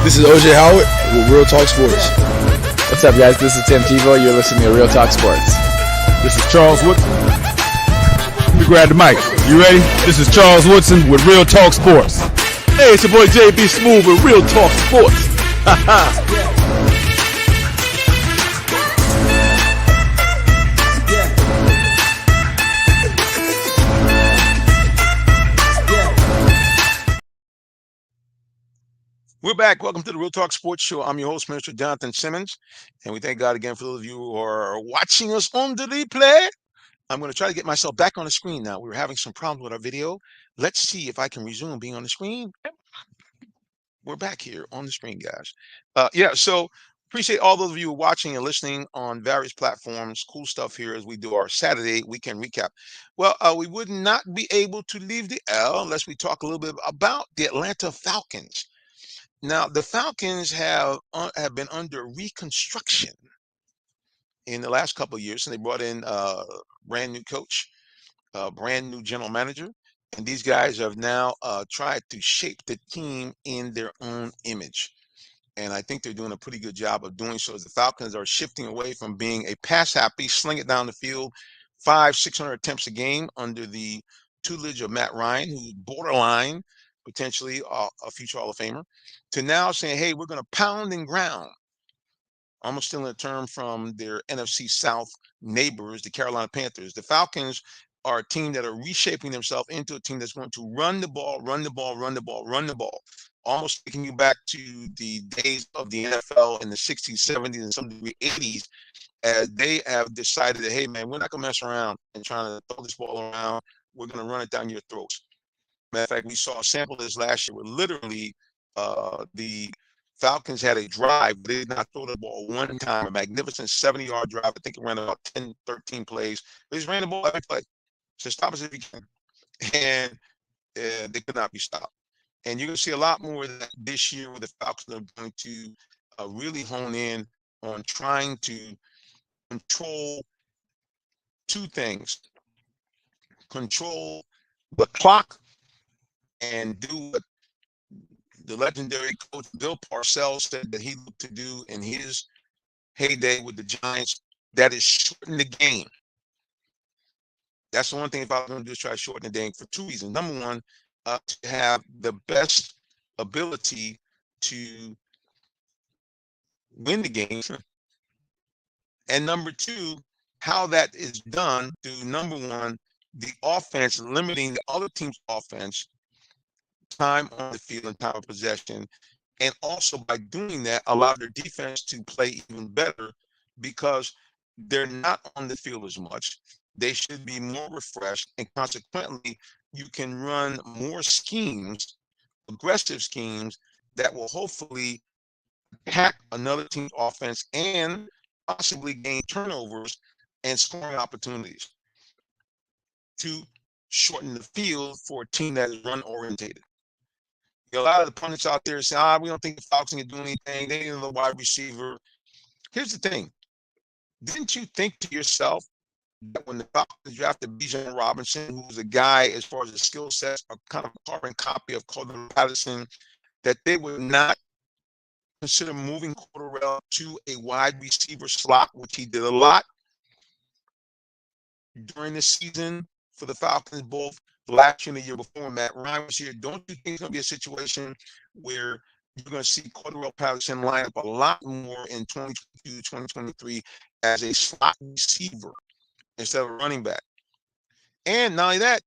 This is OJ Howard with Real Talk Sports. What's up, guys? This is Tim Tebow. You're listening to Real Talk Sports. This is Charles Woodson. You grab the mic. You ready? This is Charles Woodson with Real Talk Sports. Hey, it's your boy JB Smooth with Real Talk Sports. We're back. Welcome to the Real Talk Sports Show. I'm your host, Mr. Jonathan Simmons, and we thank God again for those of you who are watching us on the replay. I'm going to try to get myself back on the screen now. We were having some problems with our video. Let's see if I can resume being on the screen. We're back here on the screen, guys. So appreciate all those of you watching and listening on various platforms. Cool stuff here as we do our Saturday weekend recap. Well, we would not be able to leave the L unless we talk a little bit about the Atlanta Falcons. Now, the Falcons have been under reconstruction in the last couple of years, and they brought in a brand new coach, a brand new general manager, and these guys have now tried to shape the team in their own image. And I think they're doing a pretty good job of doing so as the Falcons are shifting away from being a pass-happy, sling it down the field, 500-600 attempts a game under the tutelage of Matt Ryan, who's borderline potentially a future Hall of Famer, to now saying, hey, we're going to pound and ground. Almost stealing a term from their NFC South neighbors, the Carolina Panthers. The Falcons are a team that are reshaping themselves into a team that's going to run the ball, almost taking you back to the days of the NFL in the 60s, 70s, and some degree 80s, as they have decided that, hey, man, we're not going to mess around and trying to throw this ball around. We're going to run it down your throats. Matter of fact, we saw a sample of this last year where literally the Falcons had a drive. They did not throw the ball one time, a magnificent 70-yard drive. I think it ran about 10, 13 plays. They just ran the ball every play. So stop us if you can. And they could not be stopped. And you're going to see a lot more of that this year where the Falcons are going to really hone in on trying to control two things. Control the clock and do what the legendary coach Bill Parcells said that he looked to do in his heyday with the Giants. That is shorten the game. That's the one thing if I was going to do is try to shorten the game for two reasons. Number one, to have the best ability to win the game. And number two, how that is done through, number one, the offense limiting the other team's offense, time on the field and time of possession, and also by doing that allow their defense to play even better because they're not on the field as much. They should be more refreshed, and consequently you can run more schemes, aggressive schemes that will hopefully attack another team's offense and possibly gain turnovers and scoring opportunities to shorten the field for a team that is run orientated. A lot of the pundits out there say, we don't think the Falcons can do anything. They need another wide receiver. Here's the thing. Didn't you think to yourself that when the Falcons drafted Bijan Robinson, who was a guy as far as the skill sets, a kind of carbon copy of Cordell Patterson, that they would not consider moving Cordell to a wide receiver slot, which he did a lot during the season for the Falcons, both last year and the year before Matt Ryan was here? Don't you think it's going to be a situation where you're going to see Cordell Patterson line up a lot more in 2022, 2023 as a slot receiver instead of a running back? And not only that,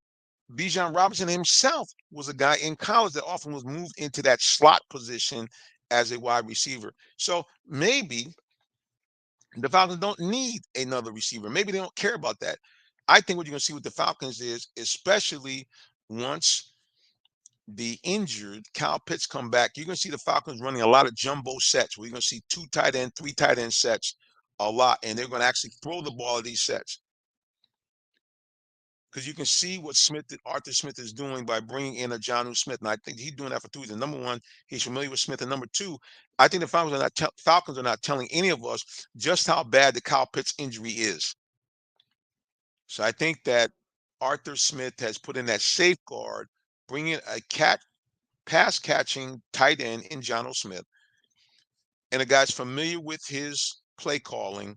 Bijan Robinson himself was a guy in college that often was moved into that slot position as a wide receiver. So maybe the Falcons don't need another receiver. Maybe they don't care about that. I think what you're going to see with the Falcons is, especially once the injured Kyle Pitts come back, you're going to see the Falcons running a lot of jumbo sets where you're going to see 2 tight end, 3 tight end sets a lot, and they're going to actually throw the ball at these sets. Because you can see what Arthur Smith is doing by bringing in a Jonnu Smith. And I think he's doing that for 2 reasons. Number one, he's familiar with Smith. And number two, I think the Falcons are not telling any of us just how bad the Kyle Pitts injury is. So I think that Arthur Smith has put in that safeguard, bringing a pass-catching tight end in Jonnu Smith. And a guy's familiar with his play calling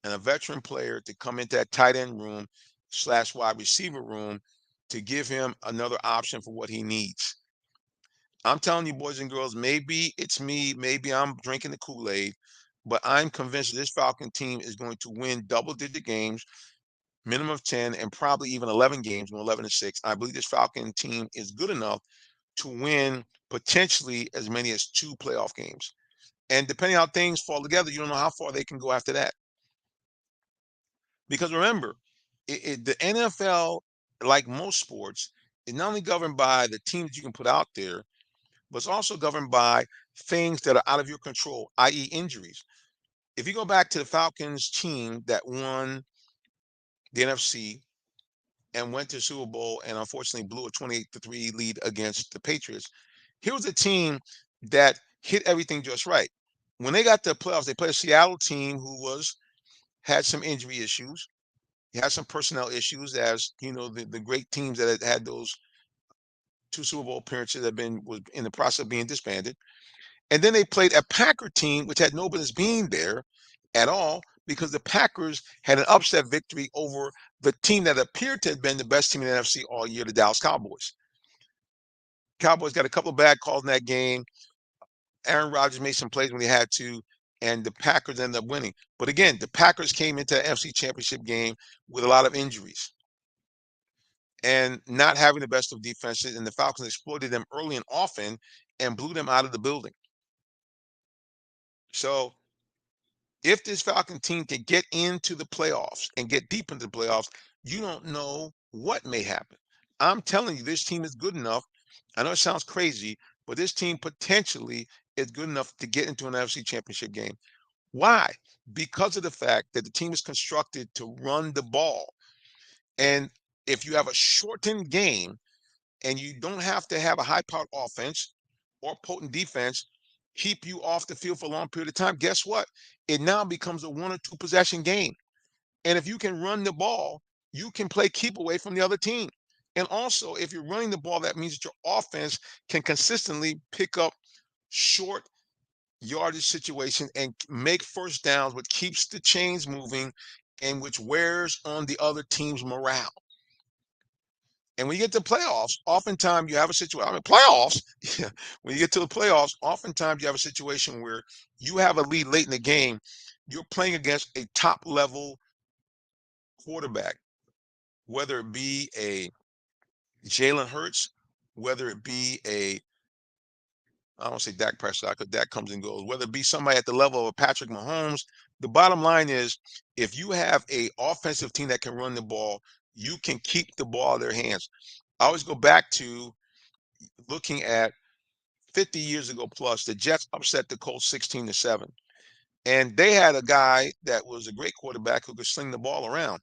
and a veteran player to come into that tight end room / wide receiver room to give him another option for what he needs. I'm telling you, boys and girls, maybe it's me, maybe I'm drinking the Kool-Aid, but I'm convinced this Falcon team is going to win double-digit games, minimum of 10, and probably even 11 games, 11-6. I believe this Falcon team is good enough to win potentially as many as 2 playoff games. And depending on how things fall together, you don't know how far they can go after that. Because remember, the NFL, like most sports, is not only governed by the teams you can put out there, but it's also governed by things that are out of your control, i.e. injuries. If you go back to the Falcons team that won the NFC and went to the Super Bowl and unfortunately blew a 28-3 lead against the Patriots, here was a team that hit everything just right. When they got to the playoffs, they played a Seattle team who had some injury issues. He had some personnel issues, as you know, the great teams that had those 2 Super Bowl appearances was in the process of being disbanded. And then they played a Packer team which had no business being there at all, because the Packers had an upset victory over the team that appeared to have been the best team in the NFC all year, the Dallas Cowboys. Cowboys got a couple of bad calls in that game. Aaron Rodgers made some plays when he had to, and the Packers ended up winning. But again, the Packers came into the NFC Championship game with a lot of injuries and not having the best of defenses, and the Falcons exploited them early and often and blew them out of the building. So if this Falcon team can get into the playoffs and get deep into the playoffs, you don't know what may happen. I'm telling you, this team is good enough. I know it sounds crazy, but this team potentially is good enough to get into an NFC Championship game. Why? Because of the fact that the team is constructed to run the ball. And if you have a shortened game and you don't have to have a high-powered offense or potent defense keep you off the field for a long period of time, guess what? It now becomes a 1 or 2 possession game. And if you can run the ball, you can play keep away from the other team. And also, if you're running the ball, that means that your offense can consistently pick up short yardage situation and make first downs, which keeps the chains moving and which wears on the other team's morale. And when you get to playoffs, oftentimes you have a situation, playoffs, when you get to the playoffs, oftentimes you have a situation where you have a lead late in the game. You're playing against a top-level quarterback, whether it be a Jalen Hurts, whether it be I don't say Dak Prescott, because Dak comes and goes, whether it be somebody at the level of a Patrick Mahomes. The bottom line is, if you have an offensive team that can run the ball, you can keep the ball in their hands. I always go back to looking at 50 years ago plus, the Jets upset the Colts 16-7. And they had a guy that was a great quarterback who could sling the ball around.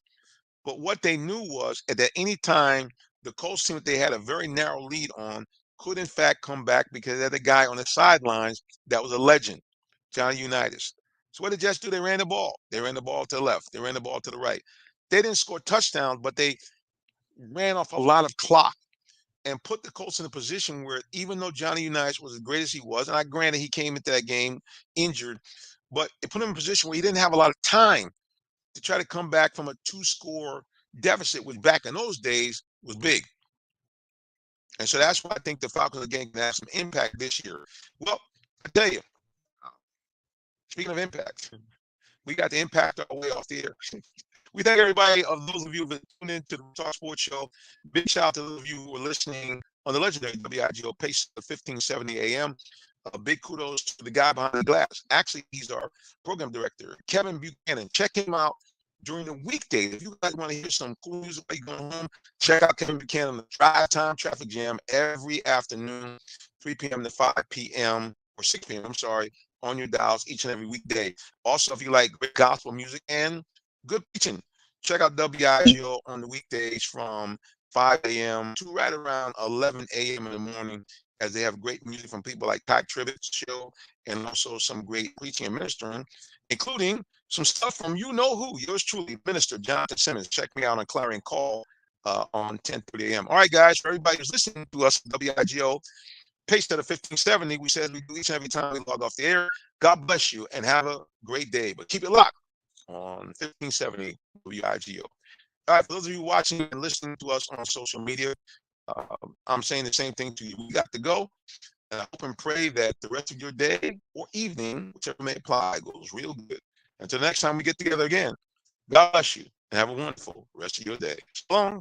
But what they knew was at any time, the Colts team that they had a very narrow lead on could in fact come back because they had a guy on the sidelines that was a legend, Johnny Unitas. So what did the Jets do? They ran the ball. They ran the ball to the left. They ran the ball to the right. They didn't score touchdowns, but they ran off a lot of clock and put the Colts in a position where, even though Johnny Unitas was as great as he was, and I granted he came into that game injured, but it put him in a position where he didn't have a lot of time to try to come back from a 2-score deficit, which back in those days was big. And so that's why I think the Falcons again can have some impact this year. Well, I tell you, speaking of impact, we got the impact our way off the air. We thank everybody, of those of you who have been tuned in to the Talk Sports Show. Big shout out to those of you who are listening on the legendary WIGO Pace 1570 AM. Big kudos to the guy behind the glass. Actually, he's our program director, Kevin Buchanan. Check him out during the weekdays. If you guys want to hear some cool music while you're going home, check out Kevin Buchanan on the Drive Time Traffic Jam every afternoon, 3 p.m. to 5 p.m. or 6 p.m. I'm sorry, on your dials each and every weekday. Also, if you like great gospel music and good preaching, check out WIGO on the weekdays from 5 a.m. to right around 11 a.m. in the morning, as they have great music from people like Pat Tribbett's show, and also some great preaching and ministering, including some stuff from you know who, yours truly, Minister Jonathan Simmons. Check me out on Clarion Call on 10:30 a.m. All right, guys, for everybody who's listening to us, WIGO, Pace at 1570, we said we do each and every time we log off the air. God bless you and have a great day, but keep it locked on 1570 WIGO. All right, for those of you watching and listening to us on social media, I'm saying the same thing to you. We got to go. And I hope and pray that the rest of your day or evening, whichever may apply, goes real good. Until next time we get together again, God bless you and have a wonderful rest of your day. So long.